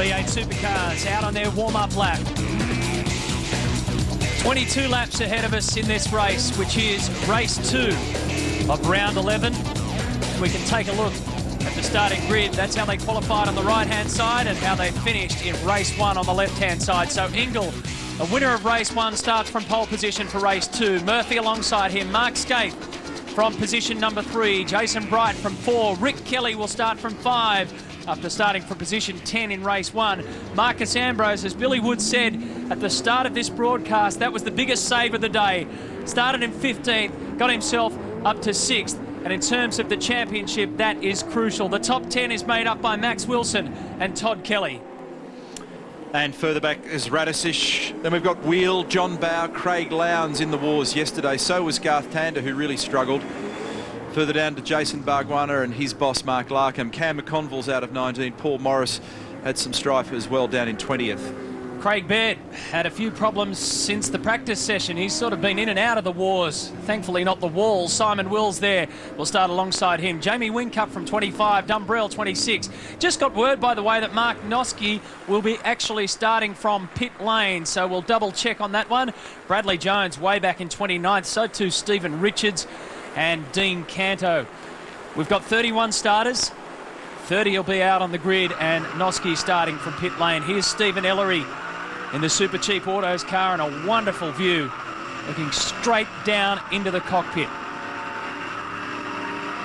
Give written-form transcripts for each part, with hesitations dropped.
V8 Supercars out on their warm-up lap. 22 laps ahead of us in this race, which is race 2 of round 11. We can take a look at the starting grid. That's how they qualified on the right-hand side and how they finished in race 1 on the left-hand side. So Ingle, a winner of race 1, starts from pole position for race 2. Murphy alongside him. Mark Skaife from position number 3. Jason Bright from 4. Rick Kelly will start from 5 after starting from position 10 in race 1. Marcus Ambrose, as Billy Wood said at the start of this broadcast, that was the biggest save of the day. Started in 15th, got himself up to 6th. And in terms of the championship, that is crucial. The top 10 is made up by Max Wilson and Todd Kelly. And further back is Radisic. Then we've got Wheel, John Bowe, Craig Lowndes in the wars yesterday. So was Garth Tander, who really struggled. Further down to Jason Bargwanna and his boss, Mark Larkham. Cam McConville's out of 19. Paul Morris had some strife as well down in 20th. Craig Baird had a few problems since the practice session. He's sort of been in and out of the wars. Thankfully not the walls. Simon Wills there will start alongside him. Jamie Whincup from 25, Dumbrell 26. Just got word, by the way, that Mark Noske will be actually starting from pit lane, so we'll double check on that one. Bradley Jones way back in 29th, so too Stephen Richards and Dean Canto. We've got 31 starters. 30 will be out on the grid, and Noske starting from pit lane. Here's Stephen Ellery in the Super Cheap Autos car, and a wonderful view looking straight down into the cockpit.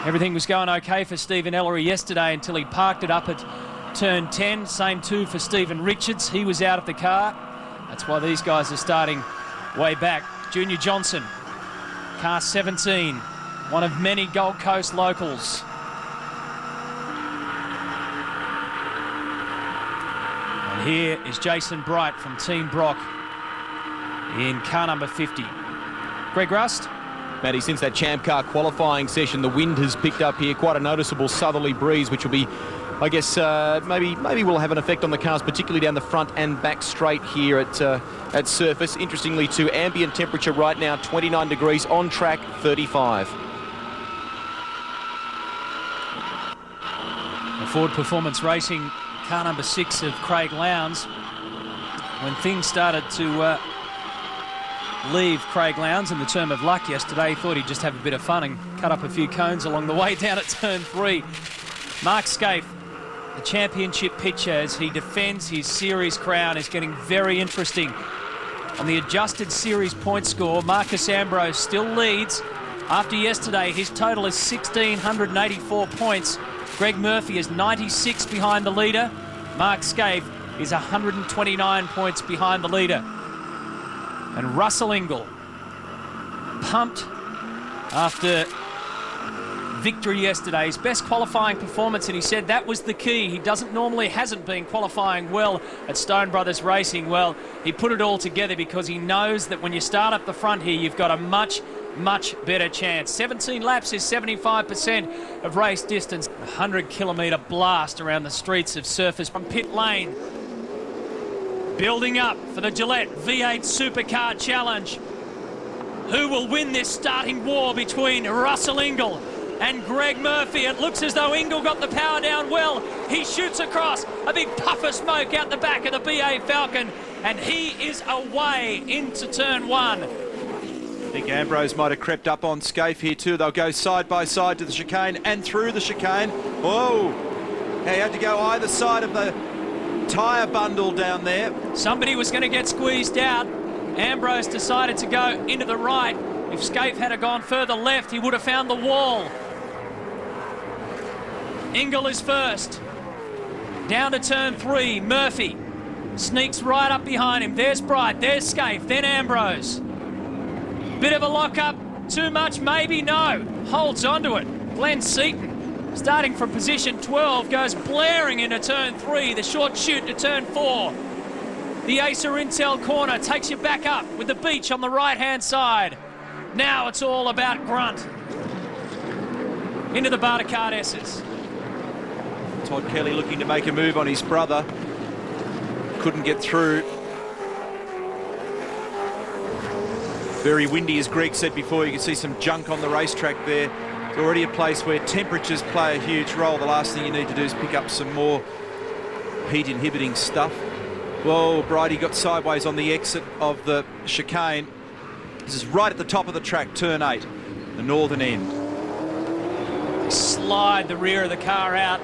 Everything was going okay for Stephen Ellery yesterday until he parked it up at turn 10. Same too for Stephen Richards. He was out of the car. That's why these guys are starting way back. Junior Johnson, car 17, one of many Gold Coast locals. Here is Jason Bright from Team Brock in car number 50. Greg Rust? Matty, since that Champ Car qualifying session, the wind has picked up here, quite a noticeable southerly breeze, which will be, I guess, maybe will have an effect on the cars, particularly down the front and back straight here at surface. Interestingly, too, ambient temperature right now, 29 degrees, on track, 35. Ford Performance Racing, car number 6 of Craig Lowndes. When things started to leave Craig Lowndes in the term of luck yesterday, he thought he'd just have a bit of fun and cut up a few cones along the way down at turn 3. Mark Skaife, the championship pitcher, as he defends his series crown, is getting very interesting. On the adjusted series point score, Marcus Ambrose still leads. After yesterday, his total is 1,684 points. Greg Murphy is 96 behind the leader. Mark Skaife is 129 points behind the leader. And Russell Ingle, pumped after victory yesterday. His best qualifying performance, and he said that was the key. He hasn't been qualifying well at Stone Brothers Racing. Well, he put it all together because he knows that when you start up the front here, you've got a much better chance. 17 laps is 75% of race distance. 100-kilometre blast around the streets of surface from pit lane. Building up for the Gillette V8 Supercar Challenge. Who will win this starting war between Russell Ingle and Greg Murphy? It looks as though Ingle got the power down well. He shoots across, a big puff of smoke out the back of the BA Falcon, and he is away into turn 1. I think Ambrose might have crept up on Skaife here too. They'll go side by side to the chicane and through the chicane. Whoa! He had to go either side of the tyre bundle down there. Somebody was going to get squeezed out. Ambrose decided to go into the right. If Skaife had gone further left, he would have found the wall. Ingle is first. Down to turn 3, Murphy sneaks right up behind him. There's Bright, there's Skaife, then Ambrose. Bit of a lock-up, too much, maybe, no. Holds onto it. Glenn Seaton, starting from position 12, goes blaring into turn 3, the short shoot to turn 4. The Acer Intel corner takes you back up with the beach on the right-hand side. Now it's all about grunt. Into the Bartercard S's. Todd Kelly looking to make a move on his brother. Couldn't get through. Very windy, as Greg said before. You can see some junk on the racetrack there. It's already a place where temperatures play a huge role. The last thing you need to do is pick up some more heat inhibiting stuff. Whoa, Bridie got sideways on the exit of the chicane. This is right at the top of the track, turn 8, the northern end. Slide the rear of the car out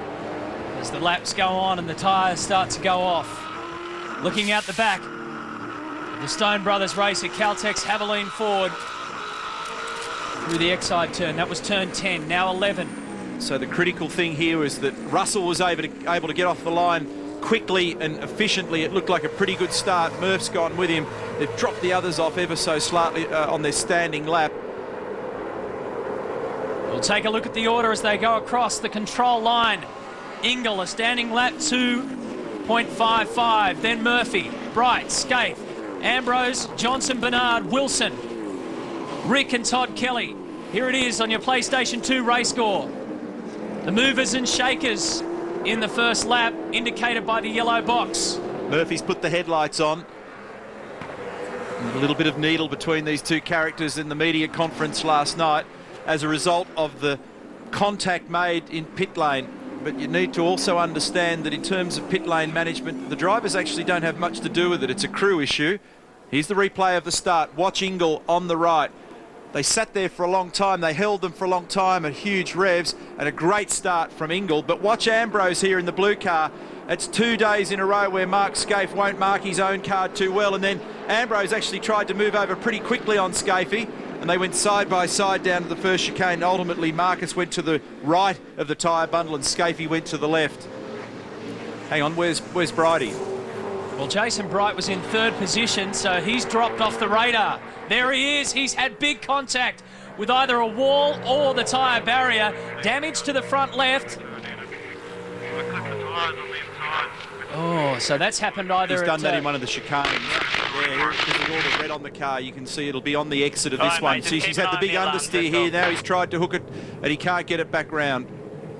as the laps go on and the tyres start to go off. Looking out the back, the Stone Brothers racer, Caltex Haviline Ford, through the Exide turn. That was turn 10, now 11. So the critical thing here is that Russell was able to get off the line quickly and efficiently. It looked like a pretty good start. Murph's gone with him. They've dropped the others off ever so slightly on their standing lap. We'll take a look at the order as they go across the control line. Ingle, a standing lap 2.55. Then Murphy, Bright, Scaife, Ambrose, Johnson, Bernard, Wilson, Rick and Todd Kelly. Here it is on your PlayStation 2 race score. The movers and shakers in the first lap, indicated by the yellow box. Murphy's put the headlights on. A little bit of needle between these two characters in the media conference last night as a result of the contact made in pit lane. But you need to also understand that in terms of pit lane management, the drivers actually don't have much to do with it. It's a crew issue. Here's the replay of the start. Watch Ingle on the right. They sat there for a long time. They held them for a long time at huge revs, and a great start from Ingle. But watch Ambrose here in the blue car. It's 2 days in a row where Mark Scaife won't mark his own card too well, and then Ambrose actually tried to move over pretty quickly on Scaife, and they went side by side down to the first chicane. Ultimately, Marcus went to the right of the tyre bundle and Scaife went to the left. Hang on, where's Bridie? Well, Jason Bright was in third position, so he's dropped off the radar. There he is. He's had big contact with either a wall or the tyre barrier. Damage to the front left. Oh, so that's happened either. He's done that in one of the chicanes. Yeah, with all the red on the car, you can see it'll be on the exit of this one. See, she's had the big understeer here. Now he's tried to hook it, and he can't get it back round.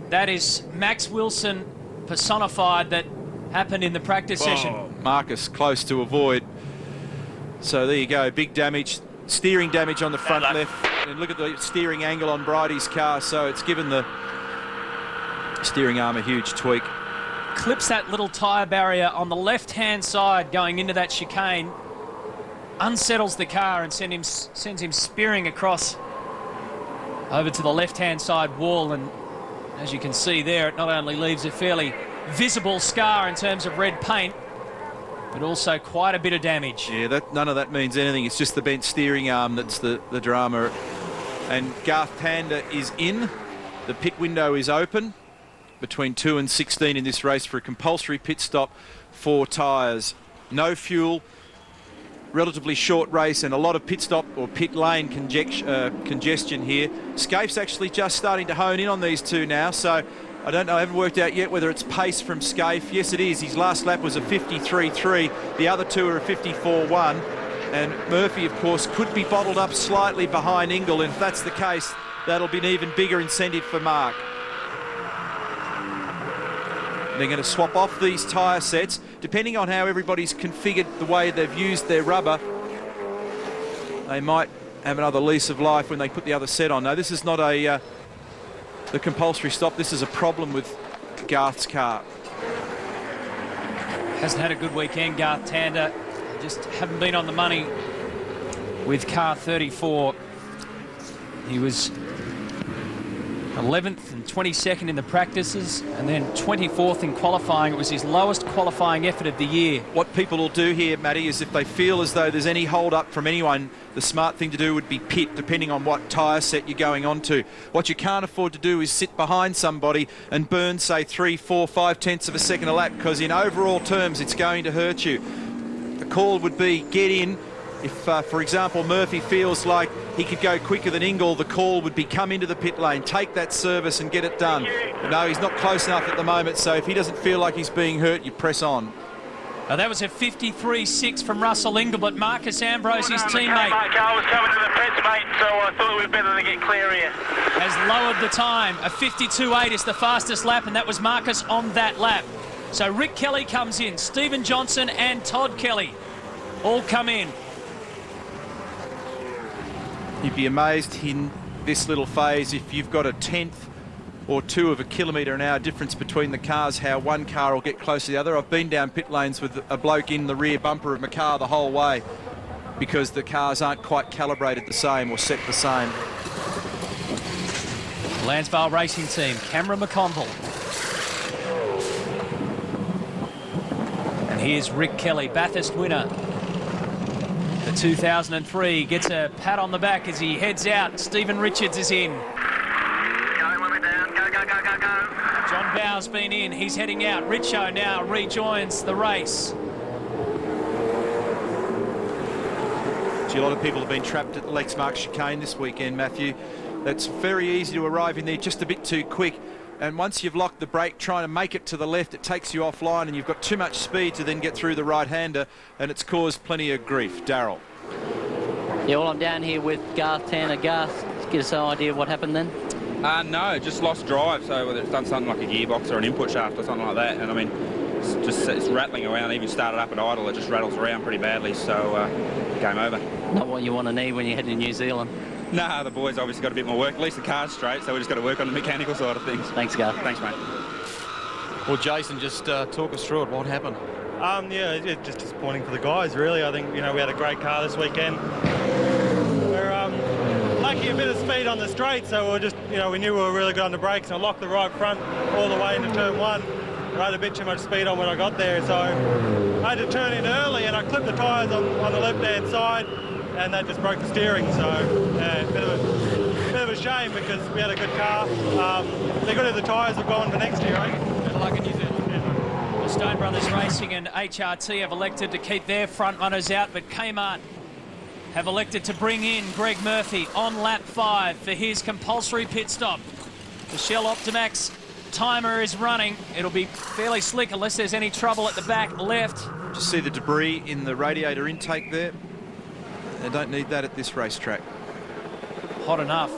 That is Max Wilson personified. That happened in the practice session. Marcus close to avoid. So there you go, big damage, steering damage on the front left. And look at the steering angle on Bridie's car. So it's given the steering arm a huge tweak. Clips that little tyre barrier on the left-hand side going into that chicane. Unsettles the car and sends him spearing across over to the left-hand side wall. And as you can see there, it not only leaves a fairly visible scar in terms of red paint, but also quite a bit of damage. Yeah, none of that means anything. It's just the bent steering arm that's the drama. And Garth Tander is in. The pit window is open between 2 and 16 in this race for a compulsory pit stop, 4 tyres. No fuel, relatively short race, and a lot of pit stop or pit lane congestion here. Scaife's actually just starting to hone in on these two now, so I don't know, I haven't worked out yet whether it's pace from Scaife. Yes, it is. His last lap was a 53.3. The other two are a 54.1. And Murphy, of course, could be bottled up slightly behind Ingle. And if that's the case, that'll be an even bigger incentive for Mark. They're going to swap off these tyre sets. Depending on how everybody's configured the way they've used their rubber, they might have another lease of life when they put the other set on. No, this is not the compulsory stop. This is a problem with Garth's car. Hasn't had a good weekend, Garth Tander. Just haven't been on the money with car 34. He was 11th and 22nd in the practices, and then 24th in qualifying. It was his lowest qualifying effort of the year. What people will do here, Matty, is if they feel as though there's any hold up from anyone, the smart thing to do would be pit, depending on what tyre set you're going on to. What you can't afford to do is sit behind somebody and burn, say, 3, 4, 5 tenths of a second a lap, because in overall terms, it's going to hurt you. The call would be get in. If, for example, Murphy feels like he could go quicker than Ingle, the call would be come into the pit lane, take that service and get it done. But no, he's not close enough at the moment, so if he doesn't feel like he's being hurt, you press on. That was a 53.6 from Russell Ingle, but Marcus Ambrose, his teammate, My car was coming to the fence, mate, so I thought it would be better to get clear here. has lowered the time. A 52.8 is the fastest lap, and that was Marcus on that lap. So Rick Kelly comes in, Stephen Johnson and Todd Kelly all come in. You'd be amazed in this little phase if you've got a 10th or 2 of a kilometre an hour difference between the cars, how one car will get close to the other. I've been down pit lanes with a bloke in the rear bumper of my car the whole way because the cars aren't quite calibrated the same or set the same. Lansvale Racing Team, Cameron McConville. And here's Rick Kelly, Bathurst winner. The 2003 gets a pat on the back as he heads out. Stephen Richards is in. John Bow's been in, he's heading out. Richo now rejoins the race. Gee, a lot of people have been trapped at Lexmark chicane this weekend, Matthew. That's very easy to arrive in there just a bit too quick. And once you've locked the brake, trying to make it to the left, it takes you offline and you've got too much speed to then get through the right-hander, and it's caused plenty of grief. Darryl. Yeah, well, I'm down here with Garth Tanner. Garth, get us an idea of what happened then? No, just lost drive, so whether it's done something like a gearbox or an input shaft or something like that, and I mean, it's rattling around. Even started up at idle, it just rattles around pretty badly, so game over. Not what you want to need when you head to New Zealand. Nah, the boys obviously got a bit more work. At least the car's straight, so we just got to work on the mechanical side of things. Thanks, Garth. Thanks, mate. Well, Jason, just talk us through it. What happened? Yeah, it's just disappointing for the guys, really. I think, we had a great car this weekend. We're lacking a bit of speed on the straight, so we're just, we knew we were really good on the brakes, and I locked the right front all the way into turn 1. I had a bit too much speed on when I got there, so I had to turn in early, and I clipped the tyres on the left-hand side, and that just broke the steering. So, yeah, bit of a shame because we had a good car. They're good if the tyres have gone for next year, right? Good luck in New Zealand. Well, Stone Brothers Racing and HRT have elected to keep their front runners out, but Kmart have elected to bring in Greg Murphy on lap 5 for his compulsory pit stop. The Shell Optimax timer is running. It'll be fairly slick unless there's any trouble at the back left. Just see the debris in the radiator intake there. They don't need that at this racetrack. Hot enough.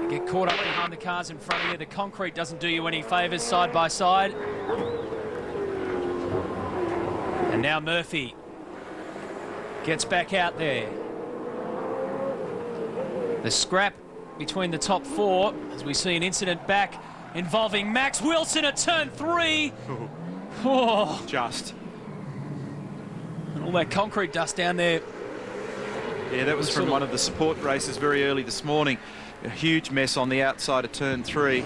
Get caught up behind the cars in front of you. The concrete doesn't do you any favours side by side. And now Murphy gets back out there. The scrap between the top 4 as we see an incident back involving Max Wilson at turn 3. Oh. Just. And all that concrete dust down there. Yeah, that was from one of the support races very early this morning. A huge mess on the outside of turn 3.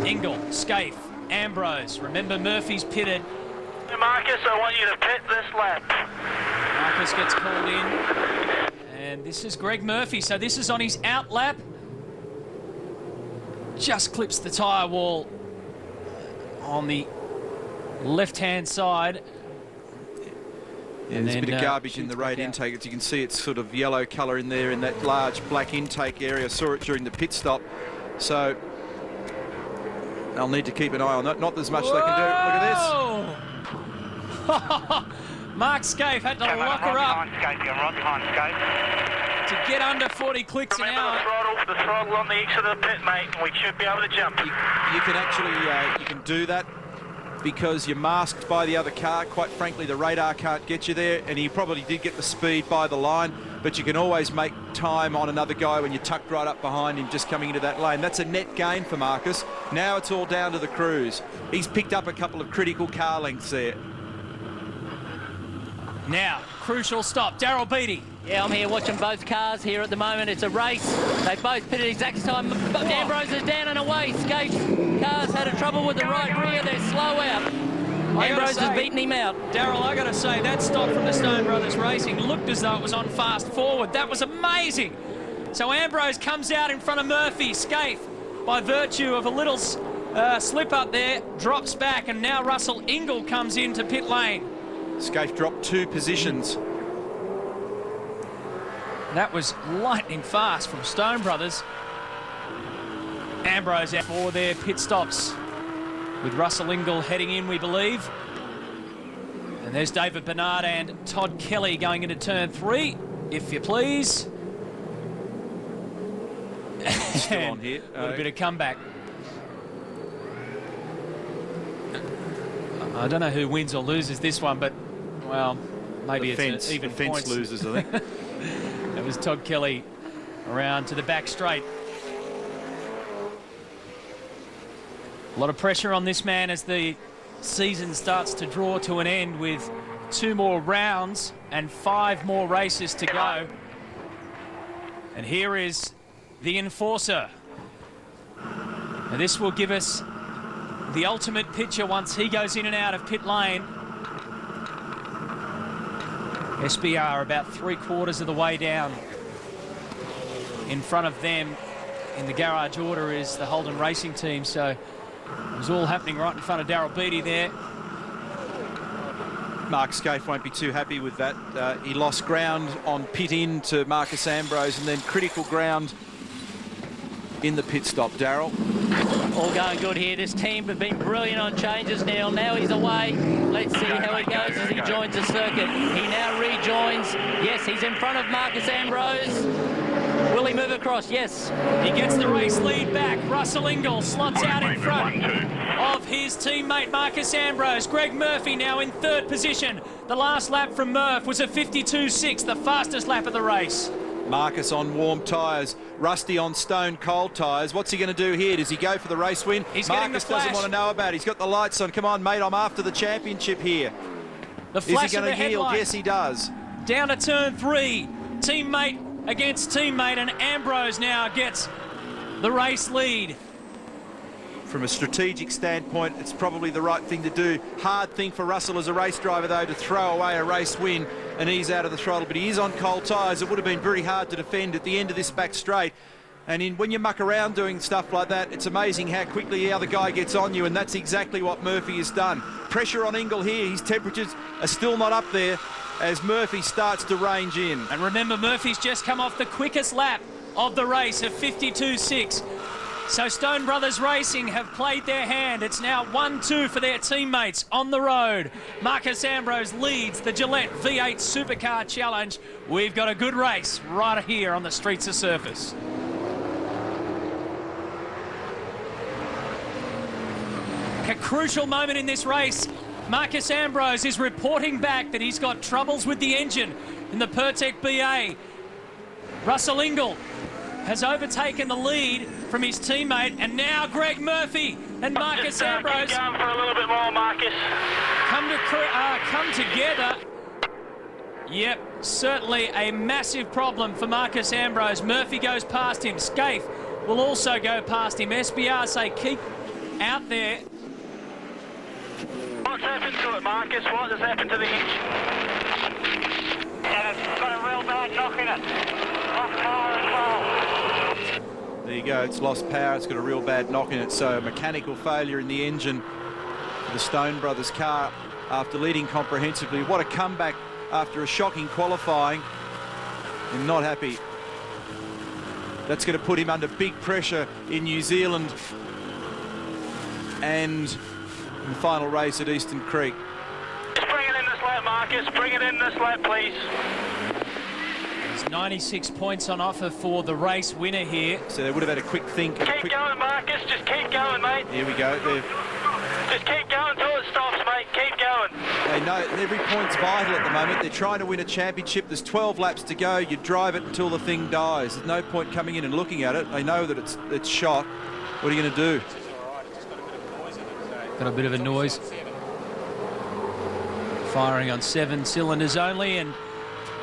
Ingle, Scaife, Ambrose. Remember, Murphy's pitted. Marcus, I want you to pit this lap. Marcus gets called in. And this is Greg Murphy. So this is on his out lap. Just clips the tyre wall on the left-hand side. Yeah, there's a bit of garbage in the rate intake. As you can see, it's sort of yellow colour in there in that large black intake area. I saw it during the pit stop. So they'll need to keep an eye on that. Not as much they can do. Look at this. Mark Scaife had to lock her up to get under 40 clicks an hour. The throttle on the exit of the pit, mate, and we should be able to jump. You can actually you can do that because you're masked by the other car. Quite frankly, the radar can't get you there, and he probably did get the speed by the line, but you can always make time on another guy when you're tucked right up behind him just coming into that lane. That's a net gain for Marcus. Now it's all down to the crews. He's picked up a couple of critical car lengths there. Now, crucial stop. Darryl Beattie. Yeah, I'm here watching both cars here at the moment. It's a race. They both pitted at exact time. Ambrose is down and away. Skate's cars had a trouble with the right rear. They're slow out. Ambrose has beaten him out. Darryl, I got to say, that stop from the Stone Brothers Racing looked as though it was on fast forward. That was amazing. So Ambrose comes out in front of Murphy. Scaife, by virtue of a little slip up there, drops back, and now Russell Ingle comes into pit lane. Scaife dropped 2 positions. That was lightning fast from Stone Brothers. Ambrose out for their pit stops with Russell Ingle heading in, we believe. And there's David Bernard and Todd Kelly going into turn 3, if you please. Still on here. A little bit of comeback. I don't know who wins or loses this one, but, well, maybe it's even fence points. loses, I think. It was Todd Kelly around to the back straight. A lot of pressure on this man as the season starts to draw to an end with 2 more rounds and 5 more races to go. And here is the enforcer. Now this will give us the ultimate picture once he goes in and out of pit lane. SBR about 3/4 of the way down. In front of them in the garage order is the Holden Racing team, so it was all happening right in front of Darryl Beattie there. Mark Scaife won't be too happy with that. He lost ground on pit in to Marcus Ambrose and then critical ground in the pit stop. Darryl. All going good here. This team have been brilliant on changes now. Now he's away. Let's see how he goes as he joins the circuit. He now rejoins. Yes, he's in front of Marcus Ambrose. Will he move across? Yes. He gets the race lead back. Russell Ingall slots out in front of his teammate Marcus Ambrose. Greg Murphy now in 3rd position. The last lap from Murph was a 52.6, the fastest lap of the race. Marcus on warm tyres, Rusty on stone cold tyres. What's he going to do here? Does he go for the race win? Marcus doesn't want to know about it. He's got the lights on. Come on, mate, I'm after the championship here. The flash Is he going to yield? Yes, he does. Down to turn 3. Teammate against teammate, and Ambrose now gets the race lead. From a strategic standpoint, it's probably the right thing to do. Hard thing for Russell as a race driver, though, to throw away a race win and ease out of the throttle. But he is on cold tyres. It would have been very hard to defend at the end of this back straight. And when you muck around doing stuff like that, it's amazing how quickly the other guy gets on you, and that's exactly what Murphy has done. Pressure on Ingall here. His temperatures are still not up there as Murphy starts to range in. And remember, Murphy's just come off the quickest lap of the race of 52.6. So Stone Brothers Racing have played their hand. It's now 1-2 for their teammates on the road. Marcus Ambrose leads the Gillette V8 Supercar Challenge. We've got a good race right here on the streets of Surface. A crucial moment in this race. Marcus Ambrose is reporting back that he's got troubles with the engine in the Pertec BA. Russell Ingall has overtaken the lead from his teammate, and now Greg Murphy and Marcus Ambrose Keep going for a little bit more, Marcus. come together. Yep, certainly a massive problem for Marcus Ambrose. Murphy goes past him. Scaife will also go past him. SBR say keep out there. What's happened to it, Marcus? What has happened to the engine? And it's got a real bad knock in it. Lost power as well. There you go, it's lost power, it's got a real bad knock in it, so a mechanical failure in the engine for the Stone Brothers car after leading comprehensively. What a comeback after a shocking qualifying. I'm not happy. That's going to put him under big pressure in New Zealand and in the final race at Eastern Creek. Just bring it in this lap, Marcus. Bring it in this lap, please. There's 96 points on offer for the race winner here. So they would have had a quick think. Keep going, Marcus. Just keep going, mate. Here we go. Just keep going until it stops, mate. Keep going. They know every point's vital at the moment. They're trying to win a championship. There's 12 laps to go. You drive it until the thing dies. There's no point coming in and looking at it. They know that it's shot. What are you going to do? Got a bit of a noise. Firing on 7 cylinders only, and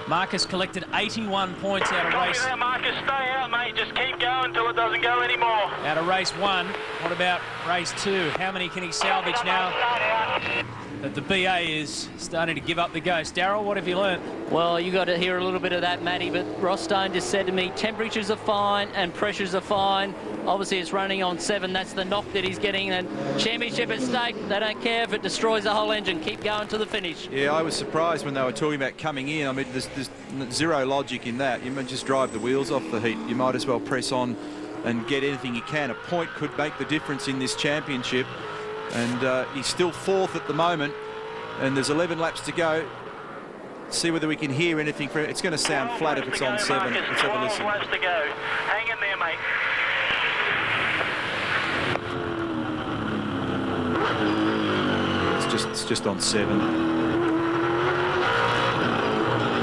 Marcus collected 81 points out of race. There, Marcus, stay out, mate. Just keep going until it doesn't go anymore. Out of race 1. What about race 2? How many can he salvage now that the BA is starting to give up the ghost? Darryl, what have you learnt? Well, you got to hear a little bit of that, Matty, but Ross Stone just said to me, temperatures are fine and pressures are fine. Obviously, it's running on 7. That's the knock that he's getting. And championship at stake, they don't care if it destroys the whole engine. Keep going to the finish. Yeah, I was surprised when they were talking about coming in. I mean, there's zero logic in that. You might just drive the wheels off the heat. You might as well press on and get anything you can. A point could make the difference in this championship. And he's still 4th at the moment. And there's 11 laps to go. See whether we can hear anything. It's going to sound flat if it's on 7. Let's have a listen. 12 laps to go. Hang in there, mate. It's just on 7.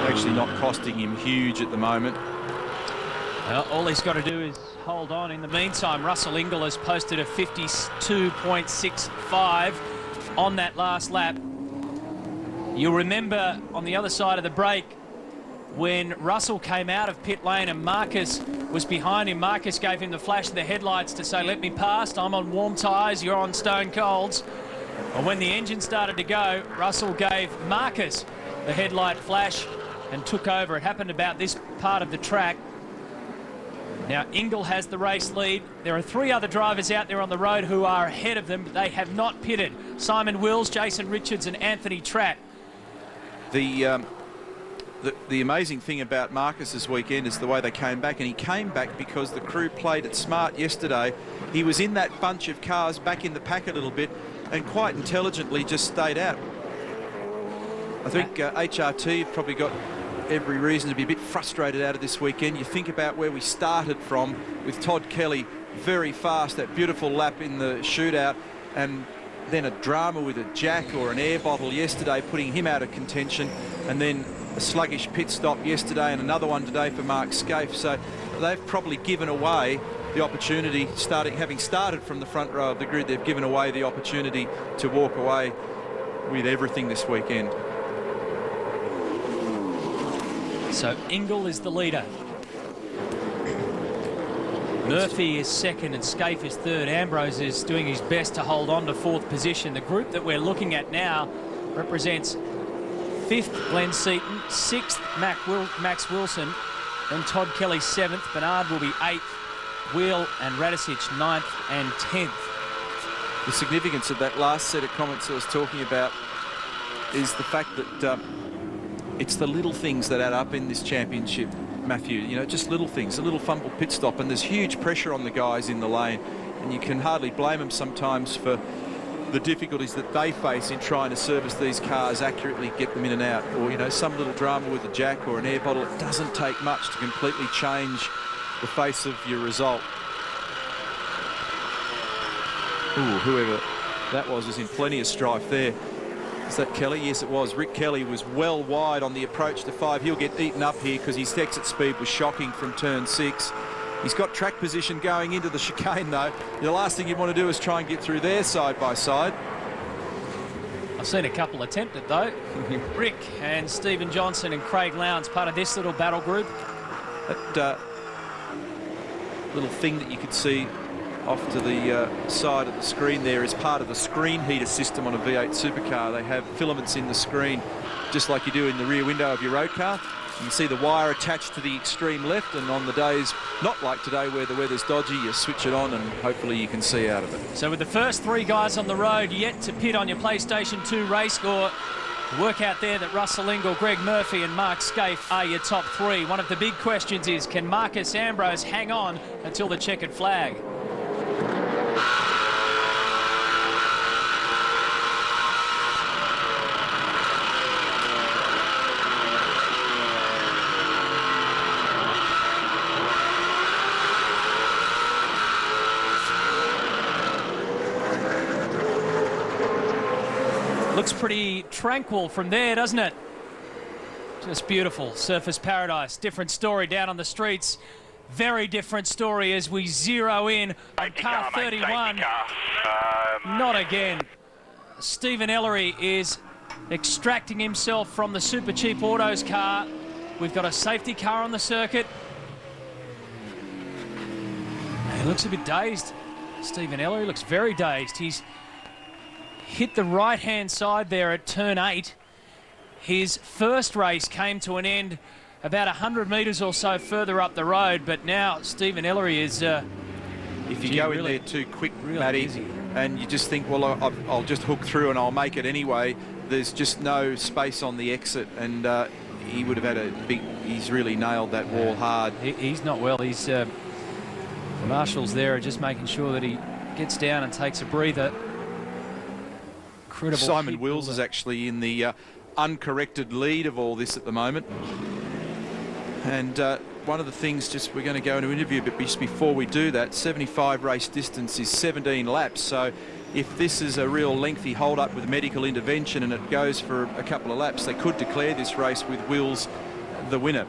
Actually not costing him huge at the moment. Well, all he's got to do is hold on. In the meantime, Russell Ingall has posted a 52.65 on that last lap. You'll remember on the other side of the break when Russell came out of pit lane and Marcus was behind him. Marcus gave him the flash of the headlights to say, let me past, I'm on warm tyres, you're on stone colds. Well, when the engine started to go, Russell gave Marcus the headlight flash and took over. It happened about this part of the track. Now, Ingall has the race lead. There are 3 other drivers out there on the road who are ahead of them, but they have not pitted. Simon Wills, Jason Richards and Anthony Tratt. The amazing thing about Marcus this weekend is the way they came back, and he came back because the crew played it smart yesterday. He was in that bunch of cars back in the pack a little bit and quite intelligently just stayed out. I think HRT have probably got every reason to be a bit frustrated out of this weekend. You think about where we started from with Todd Kelly very fast, that beautiful lap in the shootout, and then a drama with a jack or an air bottle yesterday putting him out of contention, and then a sluggish pit stop yesterday and another one today for Mark Scaife. So they've probably given away the opportunity, having started from the front row of the grid, they've given away the opportunity to walk away with everything this weekend. So Ingall is the leader. Murphy is second and Scaife is third. Ambrose is doing his best to hold on to 4th position. The group that we're looking at now represents 5th Glenn Seaton, 6th Max Wilson, then Todd Kelly 7th, Bernard will be 8th, Wheel and Radicic 9th and 10th. The significance of that last set of comments I was talking about is the fact that it's the little things that add up in this championship, Matthew. You know, just little things, a little fumble pit stop, and there's huge pressure on the guys in the lane, and you can hardly blame them sometimes for the difficulties that they face in trying to service these cars accurately, get them in and out, or, you know, some little drama with a jack or an air bottle. It doesn't take much to completely change the face of your result. Ooh, whoever that was in plenty of strife there. Is that Kelly? Yes, it was. Rick Kelly was well wide on the approach to 5. He'll get eaten up here because his exit speed was shocking from turn 6. He's got track position going into the chicane, though. The last thing you want to do is try and get through there side by side. I've seen a couple attempt it, though. Rick and Stephen Johnson and Craig Lowndes, part of this little battle group. That little thing that you could see off to the side of the screen there is part of the screen heater system on a V8 Supercar. They have filaments in the screen, just like you do in the rear window of your road car. You can see the wire attached to the extreme left, and on the days not like today where the weather's dodgy, you switch it on and hopefully you can see out of it. So with the first 3 guys on the road yet to pit on your PlayStation 2 race score, work out there that Russell Ingall, Greg Murphy and Mark Scaife are your top 3. One of the big questions is, can Marcus Ambrose hang on until the checkered flag? Looks pretty tranquil from there, doesn't it? Just beautiful. Surface paradise. Different story down on the streets. Very different story as we zero in on car 31. Not again. Stephen Ellery is extracting himself from the Super Cheap Autos car. We've got a safety car on the circuit. He looks a bit dazed. Stephen Ellery looks very dazed. He's hit the right-hand side there at turn 8. His first race came to an end about 100 metres or so further up the road, but now Stephen Ellery is... if you go in there too quick, Matty, and you just think, well, I'll just hook through and I'll make it anyway, there's just no space on the exit, and he would have had a big... He's really nailed that wall hard. He's not well. He's... the marshals there are just making sure that he gets down and takes a breather. Incredible. Simon Wills is actually in the uncorrected lead of all this at the moment. And one of the things, we're going to go into an interview, but just before we do that, 75 race distance is 17 laps. So if this is a real lengthy hold-up with medical intervention and it goes for a couple of laps, they could declare this race with Wills the winner.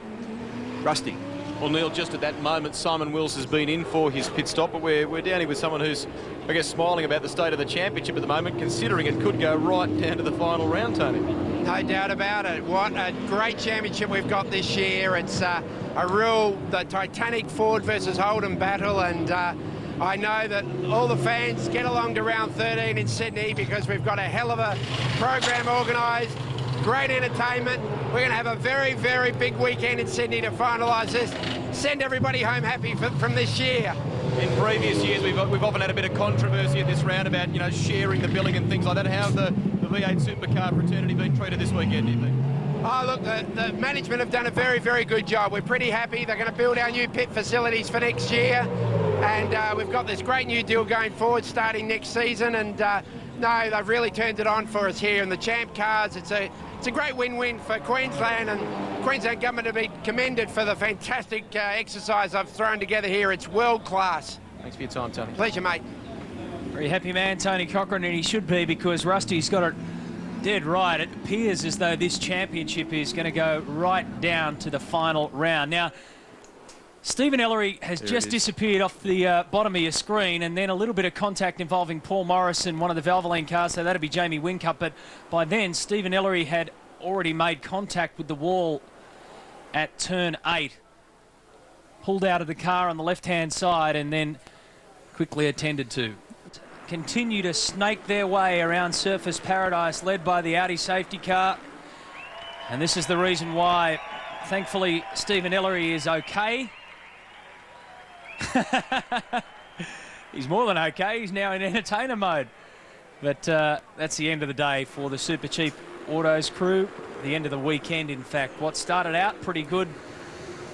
Rusty. Well, Neil, just at that moment, Simon Wills has been in for his pit stop, but we're down here with someone who's, I guess, smiling about the state of the championship at the moment, considering it could go right down to the final round, Tony. No doubt about it. What a great championship we've got this year. It's a real Titanic Ford versus Holden battle, and I know that all the fans get along to round 13 in Sydney because we've got a hell of a program organised, great entertainment. We're going to have a very, very big weekend in Sydney to finalise this. Send everybody home happy from this year. In previous years, we've often had a bit of controversy at this round about, you know, sharing the billing and things like that. How's the V8 Supercar fraternity been treated this weekend, do you think? Oh, look, the management have done a very, very good job. We're pretty happy. They're going to build our new pit facilities for next year. And we've got this great new deal going forward starting next season. And no, they've really turned it on for us here. And the Champ cars, it's a great win-win for Queensland, and Queensland government to be commended for the fantastic exercise I've thrown together here. It's world-class. Thanks for your time, Tony. Pleasure, mate. Very happy man, Tony Cochrane, and he should be, because Rusty's got it dead right. It appears as though this championship is going to go right down to the final round. Now, Stephen Ellery has just disappeared off the bottom of your screen, and then a little bit of contact involving Paul Morris and one of the Valvoline cars, so that'll be Jamie Whincup. But by then, Stephen Ellery had already made contact with the wall at turn 8. Pulled out of the car on the left-hand side and then quickly attended to. Continue to snake their way around Surfers Paradise, led by the Audi safety car. And this is the reason why, thankfully, Stephen Ellery is okay. He's more than okay. He's now in entertainer mode. But that's the end of the day for the Super Cheap Autos crew. The end of the weekend, in fact. What started out pretty good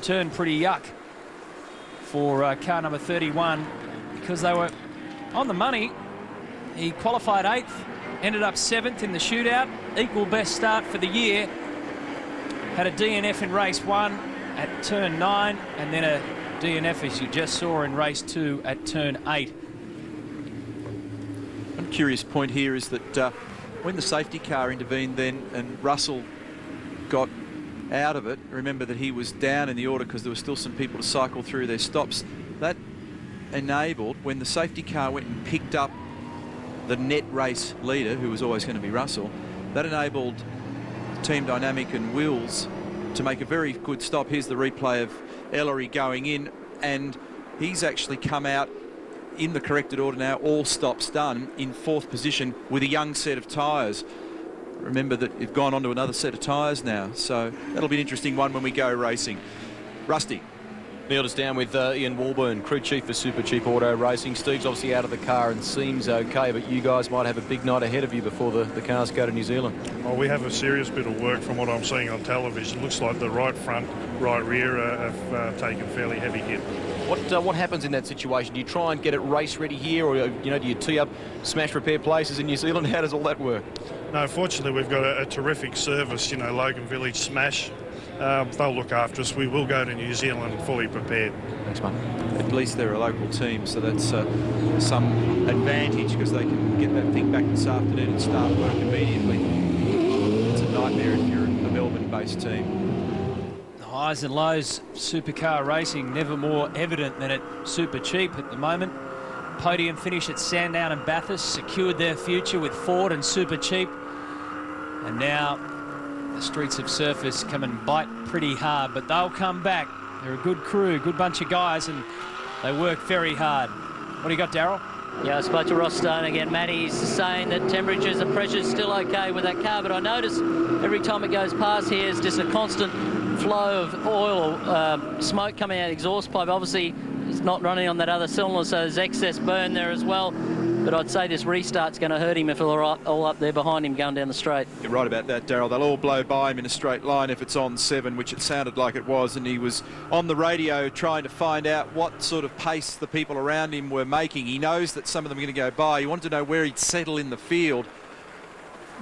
turned pretty yuck for car number 31, because they were on the money. He qualified 8th, ended up 7th in the shootout. Equal best start for the year. Had a DNF in race 1 at turn 9, and then a DNF, as you just saw, in race 2 at turn 8. One curious point here is that when the safety car intervened then and Russell got out of it, remember that he was down in the order because there were still some people to cycle through their stops. That enabled, when the safety car went and picked up the net race leader, who was always going to be Russell, that enabled Team Dynamic and Wills to make a very good stop. Here's the replay of Ellery going in, and he's actually come out in the corrected order now, all stops done, in 4th position with a young set of tyres. Remember that you've gone on to another set of tyres now, so that'll be an interesting one when we go racing. Rusty. Neil is down with Ian Walburn, crew chief for Super Cheap Auto Racing. Steve's obviously out of the car and seems okay, but you guys might have a big night ahead of you before the cars go to New Zealand. Well, we have a serious bit of work from what I'm seeing on television. Looks like the right front, right rear have taken fairly heavy hit. What happens in that situation? Do you try and get it race ready here, or do you tee up smash repair places in New Zealand? How does all that work? No, fortunately we've got a terrific service, Logan Village Smash. They'll look after us. We will go to New Zealand fully prepared. Thanks, mate. At least they're a local team, so that's some advantage, because they can get that thing back this afternoon and start work immediately. It's a nightmare if you're a Melbourne-based team. The highs and lows, supercar racing, never more evident than at Super Cheap at the moment. Podium finish at Sandown and Bathurst secured their future with Ford and Super Cheap. And now the streets of Surfers come and bite pretty hard, but they'll come back. They're a good crew, good bunch of guys, and they work very hard. What do you got, Darryl? Yeah, I spoke to Ross Stone again. Matty's saying that temperatures and pressure's still okay with that car, but I notice every time it goes past here, it's just a constant flow of oil or smoke coming out of the exhaust pipe. Obviously, it's not running on that other cylinder, so there's excess burn there as well. But I'd say this restart's going to hurt him if they're all up there behind him going down the straight. You're right about that, Darryl. They'll all blow by him in a straight line if it's on 7, which it sounded like it was, and he was on the radio trying to find out what sort of pace the people around him were making. He knows that some of them are going to go by. He wanted to know where he'd settle in the field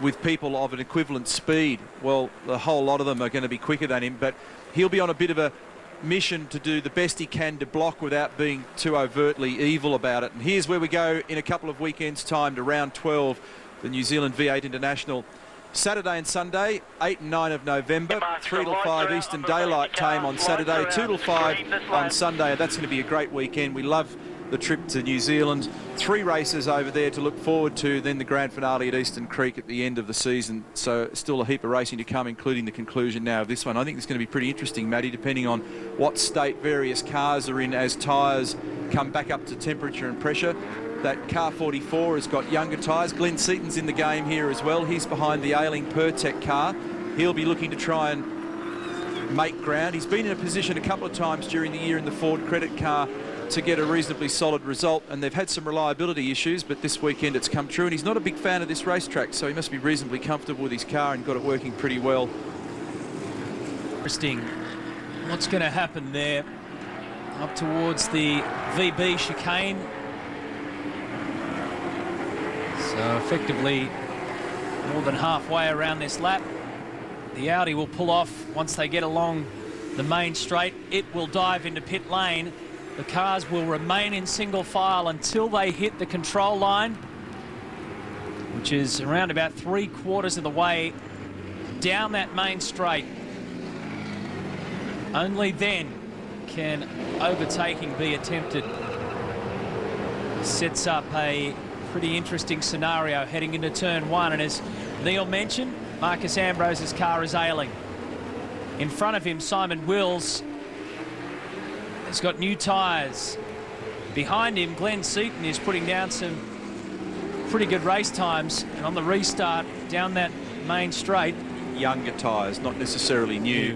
with people of an equivalent speed. Well, the whole lot of them are going to be quicker than him, but he'll be on a bit of a mission to do the best he can to block without being too overtly evil about it. And here's where we go in a couple of weekends' time to round 12, the New Zealand V8 International Saturday and Sunday, 8 and 9 of November, 3 till 5 Eastern Daylight Time on Saturday, 2 till 5 on Sunday. That's going to be a great weekend. We love the trip to New Zealand. 3 races over there to look forward to, then the grand finale at Eastern Creek at the end of the season. So still a heap of racing to come, including the conclusion now of this one. I think it's going to be pretty interesting, Matty, depending on what state various cars are in as tyres come back up to temperature and pressure. That car 44 has got younger tyres. Glenn Seaton's in the game here as well. He's behind the ailing Pertec car. He'll be looking to try and make ground. He's been in a position a couple of times during the year in the Ford Credit car to get a reasonably solid result, and they've had some reliability issues, but this weekend it's come true, and he's not a big fan of this racetrack, so he must be reasonably comfortable with his car and got it working pretty well. Interesting what's going to happen there up towards the VB chicane. So effectively more than halfway around this lap. The Audi will pull off once they get along the main straight. It will dive into pit lane. The cars will remain in single file until they hit the control line, which is around about 3/4 of the way down that main straight. Only then can overtaking be attempted. Sets up a pretty interesting scenario heading into turn 1, and as Neil mentioned, Marcus Ambrose's car is ailing. In front of him, Simon Wills has got new tyres. Behind him, Glenn Seaton is putting down some pretty good race times, and on the restart down that main straight, Younger tyres, not necessarily new,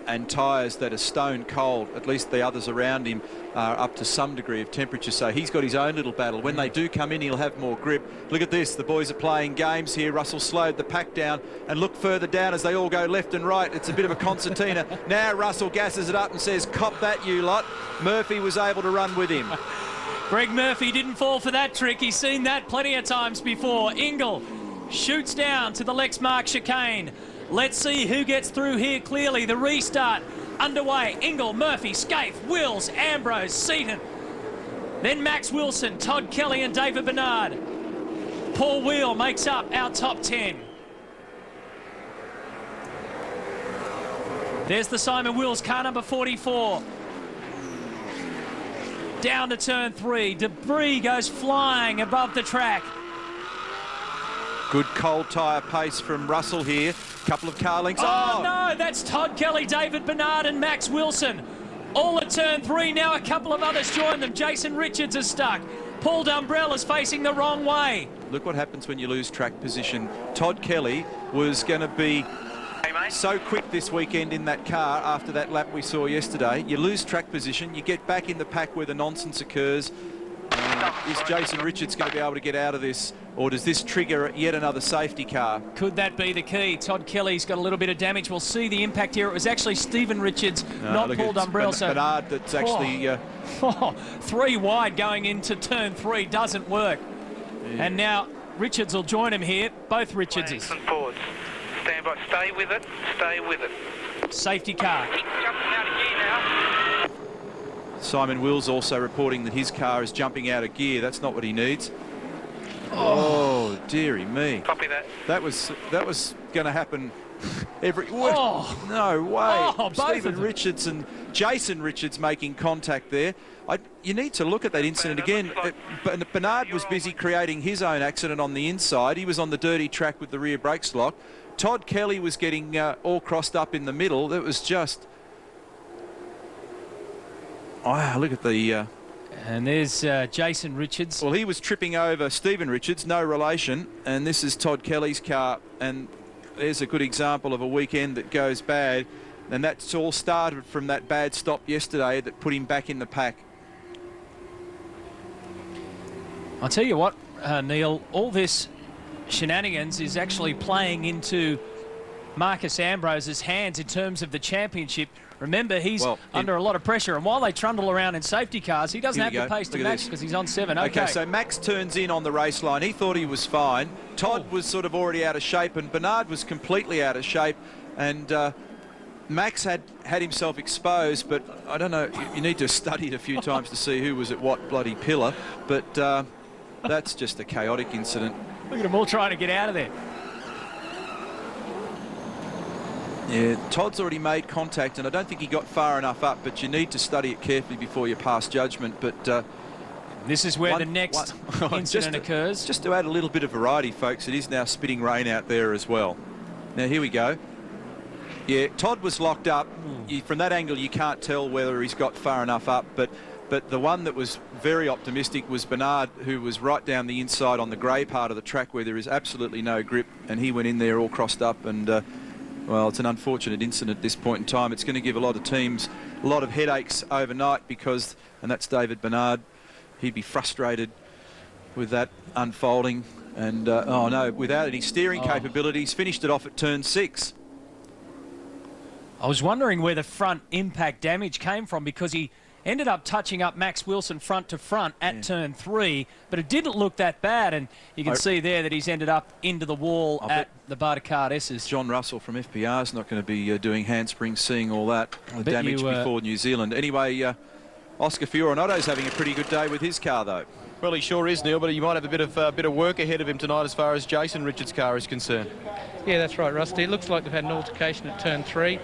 and tyres that are stone cold. At least the others around him are up to some degree of temperature, so he's got his own little battle. When they do come in, he'll have more grip. Look at this, the boys are playing games here. Russell slowed the pack down, and look further down as they all go left and right. It's a bit of a concertina. Now Russell gasses it up and says, "Cop that, you lot." Murphy was able to run with him. Greg Murphy didn't fall for that trick. He's seen that plenty of times before. Ingle shoots down to the Lexmark chicane. Let's see who gets through here clearly. The restart underway. Ingle, Murphy, Scaife, Wills, Ambrose, Seaton. Then Max Wilson, Todd Kelly and David Bernard. Paul Wheel makes up our top 10. There's the Simon Wills car number 44. Down to turn 3. Debris goes flying above the track. Good cold tyre pace from Russell here. Couple of car lengths. Oh no, that's Todd Kelly, David Bernard and Max Wilson. All at turn 3. Now a couple of others join them. Jason Richards is stuck. Paul Dumbrell is facing the wrong way. Look what happens when you lose track position. Todd Kelly was going to be so quick this weekend in that car after that lap we saw yesterday. You lose track position, you get back in the pack where the nonsense occurs. Is Jason Richards going to be able to get out of this, or does this trigger yet another safety car? Could that be the key? Todd Kelly's got a little bit of damage. We'll see the impact here. It was actually Stephen Richards, not Paul Dumbrell. So Bernard that's actually... 3 wide going into turn 3 doesn't work. Yeah. And now Richards will join him here. Both Richardses. Forwards. Stand by. Stay with it. Stay with it. Safety car. Keep jumping out of gear now. Simon Wills also reporting that his car is jumping out of gear. That's not what he needs. Oh, dearie me. Copy that. That was going to happen every... Oh. No way. Oh, Stephen Richards and Jason Richards making contact there. You need to look at that incident again. Bernard was busy creating his own accident on the inside. He was on the dirty track with the rear brakes locked. Todd Kelly was getting all crossed up in the middle. That was just... Wow, look at the... And there's Jason Richards. Well, he was tripping over Stephen Richards, no relation, and this is Todd Kelly's car, and there's a good example of a weekend that goes bad, and that's all started from that bad stop yesterday that put him back in the pack. I'll tell you what, Neil, all this shenanigans is actually playing into Marcus Ambrose's hands in terms of the championship. Remember, he's under a lot of pressure, and while they trundle around in safety cars, he doesn't have the pace to match because he's on 7. Okay, so Max turns in on the race line. He thought he was fine. Todd was sort of already out of shape, and Bernard was completely out of shape, and Max had himself exposed, but I don't know, you need to study it a few times to see who was at what bloody pillar, but that's just a chaotic incident. Look at them all trying to get out of there. Yeah, Todd's already made contact, and I don't think he got far enough up, but you need to study it carefully before you pass judgment. But this is where the next incident occurs. Just to add a little bit of variety, folks, it is now spitting rain out there as well. Now, here we go. Yeah, Todd was locked up. From that angle, you can't tell whether he's got far enough up, but the one that was very optimistic was Bernard, who was right down the inside on the grey part of the track where there is absolutely no grip, and he went in there all crossed up, and well, it's an unfortunate incident at this point in time. It's going to give a lot of teams a lot of headaches overnight because, and that's David Bernard, he'd be frustrated with that unfolding, and oh no, without any steering capabilities, finished it off at turn 6. I was wondering where the front impact damage came from, because he ended up touching up Max Wilson front to front at turn 3, but it didn't look that bad, and you can see there that he's ended up into the wall at the Bartercard S's. John Russell from FPR is not going to be doing handsprings, seeing all that damage before New Zealand. Anyway, Oscar Fiorinotto's having a pretty good day with his car, though. Well, he sure is, Neil, but he might have a bit of work ahead of him tonight as far as Jason Richards' car is concerned. Yeah, that's right, Rusty. It looks like they've had an altercation at turn 3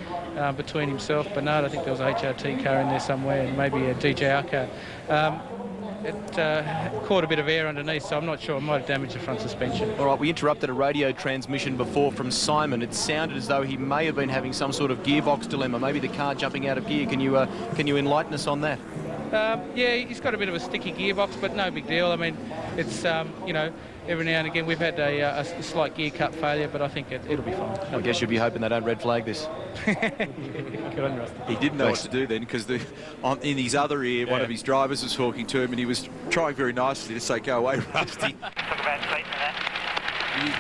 between himself, Bernard. I think there was a HRT car in there somewhere, and maybe a DJR car. It caught a bit of air underneath, so I'm not sure. It might have damaged the front suspension. All right, we interrupted a radio transmission before from Simon. It sounded as though he may have been having some sort of gearbox dilemma, maybe the car jumping out of gear. Can you enlighten us on that? Yeah, he's got a bit of a sticky gearbox, but no big deal. I mean, it's, you know, every now and again we've had a slight gear cut failure, but I think it'll be fine. I guess you'll be hoping they don't red flag this. Good on, Rusty. He didn't know what to do then, because in his other ear, one of his drivers was talking to him, and he was trying very nicely to say, "Go away, Rusty."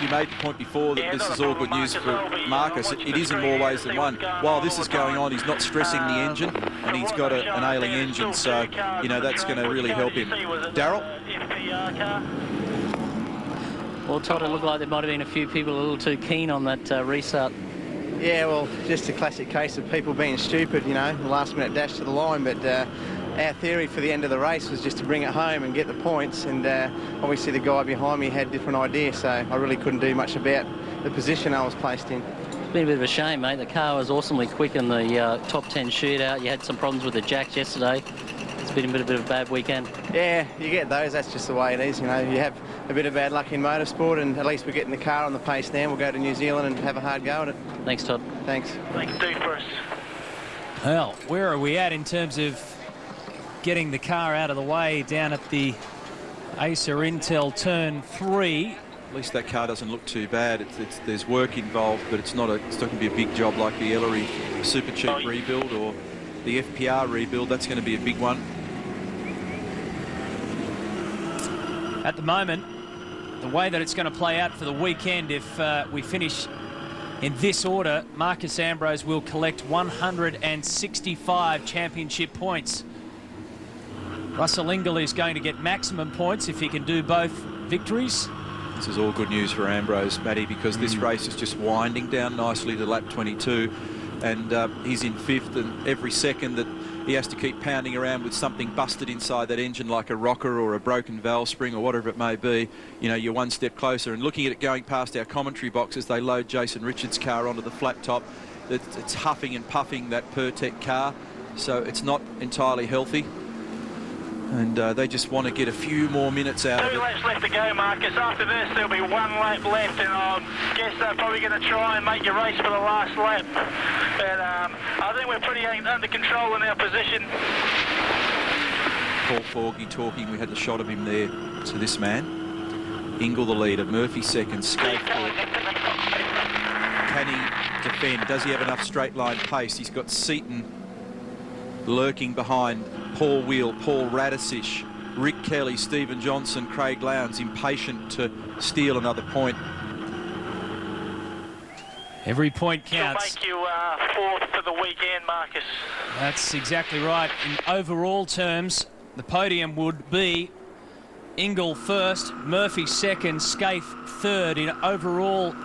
You made the point before that this is all good news for Marcus. It is in more ways than one. While this is going on, he's not stressing the engine, and he's got an ailing engine, so, you know, that's going to really help him. Darryl? Well, Todd, it looked like there might have been a few people a little too keen on that restart. Yeah, well, just a classic case of people being stupid, you know, last-minute dash to the line, but our theory for the end of the race was just to bring it home and get the points, and obviously the guy behind me had a different idea, so I really couldn't do much about the position I was placed in. It's been a bit of a shame, mate. The car was awesomely quick in the top 10 shootout. You had some problems with the jacks yesterday. It's been a bit of a bad weekend. Yeah, you get those. That's just the way it is, you know. You have a bit of bad luck in motorsport, and at least we're getting the car on the pace now. We'll go to New Zealand and have a hard go at it. Thanks, Todd. Thanks. Thanks, Steve, first. Well, where are we at in terms of getting the car out of the way down at the Acer Intel turn 3? At least that car doesn't look too bad. There's work involved, but it's not going to be a big job like the Ellery Super Cheap rebuild or the FPR rebuild. That's going to be a big one. At the moment, the way that it's going to play out for the weekend, if we finish in this order, Marcus Ambrose will collect 165 championship points. Russell Ingall is going to get maximum points if he can do both victories. This is all good news for Ambrose, Matty, because this race is just winding down nicely to lap 22, and he's in 5th, and every second that he has to keep pounding around with something busted inside that engine, like a rocker or a broken valve spring or whatever it may be, you know, you're one step closer. And looking at it going past our commentary box as they load Jason Richards' car onto the flat top, it's huffing and puffing, that Pertec car, so it's not entirely healthy. And they just want to get a few more minutes out of it. 2 laps left to go, Marcus. After this, there'll be 1 lap left, and I guess they're probably going to try and make a race for the last lap. But I think we're pretty under control in our position. Paul Forgy talking. We had the shot of him there to this man. Ingall the leader, Murphy second, Skate third. Can he defend? Does he have enough straight line pace? He's got Seaton lurking behind. Paul Wheel, Paul Radisich, Rick Kelly, Stephen Johnson, Craig Lowndes, impatient to steal another point. Every point counts. It'll make you 4th for the weekend, Marcus. That's exactly right. In overall terms, the podium would be Ingall 1st, Murphy 2nd, Scaife 3rd in overall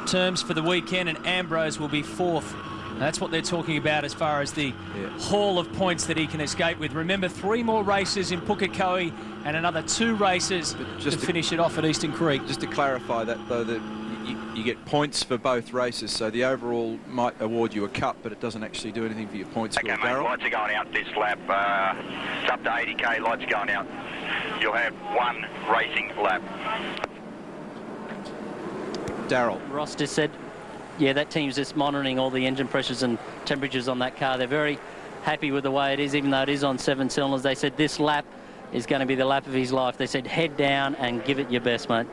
terms for the weekend, and Ambrose will be 4th. That's what they're talking about as far as the haul of points that he can escape with. Remember, 3 more races in Pukekohe and another 2 races to finish it off at Eastern Creek. Just to clarify that, though, that you get points for both races, so the overall might award you a cup, but it doesn't actually do anything for your points score. Okay, mate, lights are going out this lap. It's up to 80k, lights are going out. You'll have one racing lap. Darryl. Ross just said, yeah, that team's just monitoring all the engine pressures and temperatures on that car. They're very happy with the way it is, even though it is on 7 cylinders. They said this lap is going to be the lap of his life. They said head down and give it your best, mate.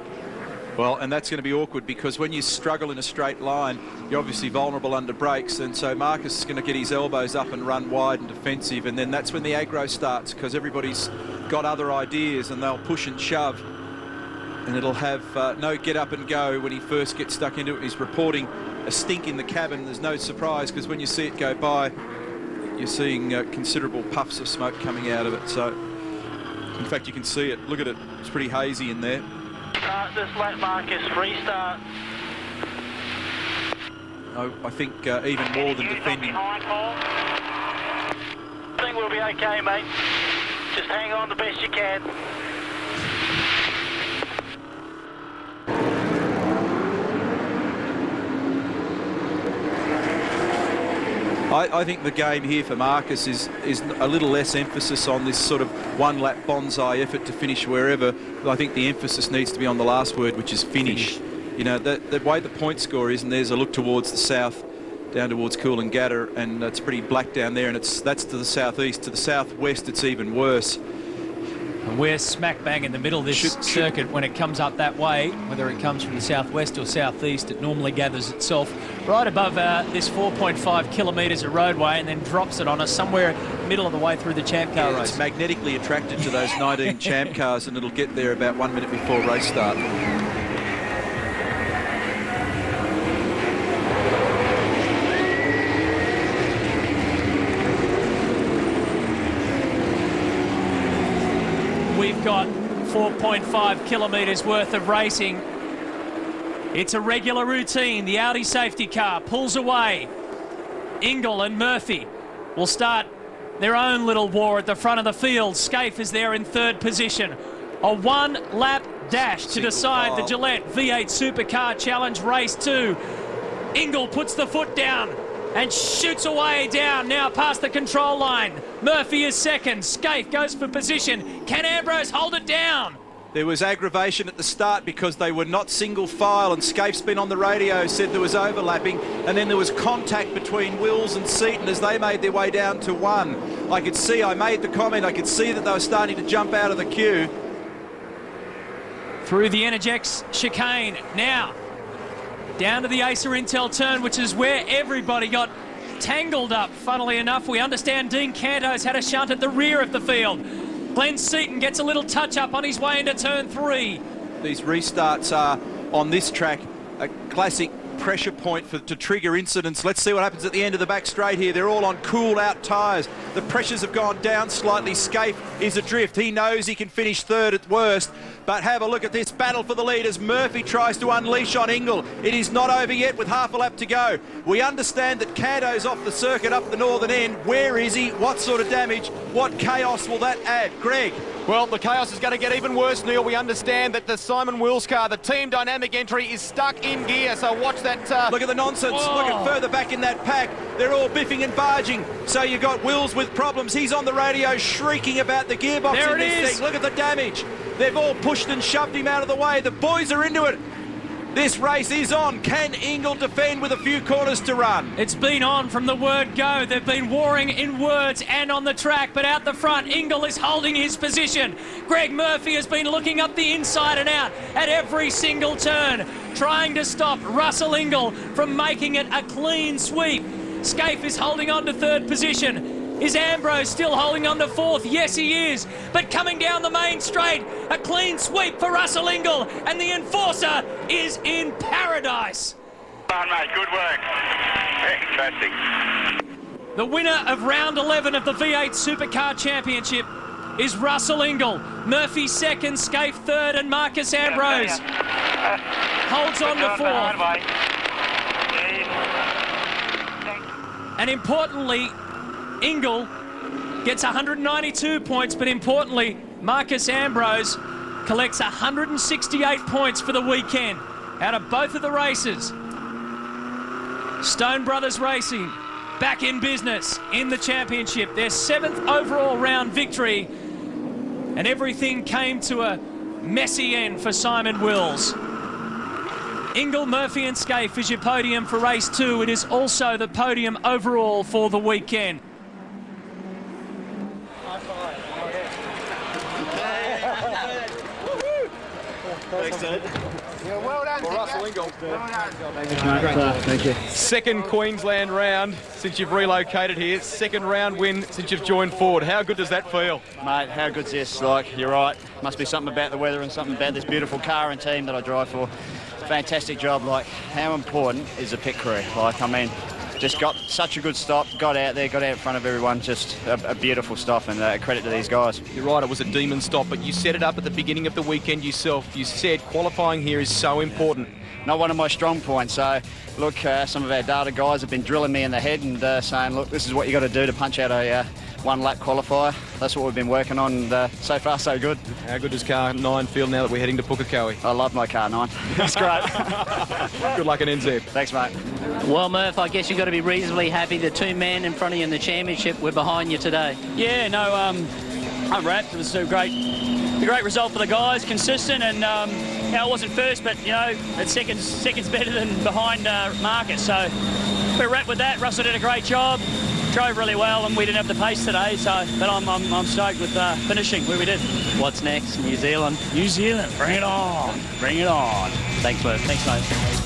Well, and that's going to be awkward because when you struggle in a straight line, you're obviously vulnerable under brakes, and so Marcus is going to get his elbows up and run wide and defensive, and then that's when the aggro starts because everybody's got other ideas and they'll push and shove, and it'll have no get up and go when he first gets stuck into it. He's reporting a stink in the cabin. There's no surprise because when you see it go by, you're seeing considerable puffs of smoke coming out of it. So, in fact, you can see it. Look at it. It's pretty hazy in there. Start this lap, Marcus. Restart. I think even more than defending. I think we'll be okay, mate. Just hang on the best you can. I think the game here for Marcus is a little less emphasis on this sort of one-lap bonsai effort to finish wherever. I think the emphasis needs to be on the last word, which is finish. You know, the way the point score is, and there's a look towards the south, down towards Coolangatta, and it's pretty black down there, and that's to the southeast. To the southwest, it's even worse. And we're smack bang in the middle of this circuit when it comes up that way, whether it comes from the southwest or southeast. It normally gathers itself right above this 4.5 kilometres of roadway and then drops it on us somewhere middle of the way through the Champ Car race. It's magnetically attracted to those 19 Champ Cars, and it'll get there about 1 minute before race start. We've got 4.5 kilometres worth of racing. It's a regular routine. The Audi safety car pulls away. Ingle and Murphy will start their own little war at the front of the field. Scaife is there in third position. A one-lap dash to decide the Gillette V8 Supercar Challenge Race 2. Ingle puts the foot down and shoots away down, now past the control line. Murphy is second. Scaife goes for position. Can Ambrose hold it down? There was aggravation at the start because they were not single file, and Scaife's been on the radio, said there was overlapping, and then there was contact between Wills and Seaton as they made their way down to one. I made the comment, I could see that they were starting to jump out of the queue. Through the Energex chicane. Now, down to the Acer Intel turn, which is where everybody got tangled up. Funnily enough, we understand Dean Canto's had a shunt at the rear of the field. Glenn Seaton gets a little touch-up on his way into turn 3. These restarts are, on this track, a classic pressure point to trigger incidents. Let's see what happens at the end of the back straight here. They're all on cooled-out tyres. The pressures have gone down slightly. Scaife is adrift. He knows he can finish third at worst. But have a look at this battle for the lead as Murphy tries to unleash on Ingle. It is not over yet with half a lap to go. We understand that Canto's off the circuit up the northern end. Where is he? What sort of damage? What chaos will that add? Greg? Well, the chaos is going to get even worse, Neil. We understand that the Simon Wills car, the team dynamic entry, is stuck in gear. So watch that. Look at the nonsense. Oh. Look at further back in that pack. They're all biffing and barging. So you got Wills with problems. He's on the radio shrieking about the gearbox there in this thing. Look at the damage. They've all pushed and shoved him out of the way. The boys are into it. This race is on. Can Ingle defend with a few corners to run? It's been on from the word go. They've been warring in words and on the track, but out the front, Ingle is holding his position. Greg Murphy has been looking up the inside and out at every single turn, trying to stop Russell Ingle from making it a clean sweep. Scaife is holding on to third position. Is Ambrose still holding on to fourth? Yes, he is. But coming down the main straight, a clean sweep for Russell Ingle, and the Enforcer is in paradise. Well, mate, good work. Fantastic. The winner of round 11 of the V8 Supercar Championship is Russell Ingle. Murphy second, Scaife third, and Marcus Ambrose holds on to fourth. And importantly, Ingle gets 192 points, but importantly, Marcus Ambrose collects 168 points for the weekend. out of both of the races. Stone Brothers Racing back in business in the championship. Their 7th overall round victory. And everything came to a messy end for Simon Wills. Ingle, Murphy and Scaife is your podium for race 2. It is also the podium overall for the weekend. Thanks, dude. Yeah, well done, Russell Ingle. Well done. Thank you. Second Queensland round since you've relocated here. Second round win since you've joined Ford. How good does that feel? Mate, how good's this? Like, you're right. Must be something about the weather and something about this beautiful car and team that I drive for. Fantastic job. Like, how important is the pit crew? Like, I mean, just got such a good stop, got out there, got out in front of everyone. Just a beautiful stop, and a credit to these guys. You're right, it was a demon stop, but you set it up at the beginning of the weekend yourself. You said qualifying here is so important. Not one of my strong points. So, look, some of our data guys have been drilling me in the head and saying, look, this is what you got to do to punch out a one-lap qualifier. That's what we've been working on, and so far so good. How good does car 9 feel now that we're heading to Pukekohe? I love my car 9. That's great. Good luck at NZ. Thanks, mate. Well, Murph, I guess you've got to be reasonably happy. The 2 men in front of you in the championship were behind you today. Yeah, no, I'm wrapped. It was a great result for the guys, consistent, and it wasn't first, but you know, it's seconds better than behind Marcus. So we're wrapped with that. Russell did a great job, drove really well, and we didn't have the pace today. So, but I'm stoked with finishing where we did. What's next? New Zealand. New Zealand, bring it on, bring it on. Thanks, Murph. Thanks, mate.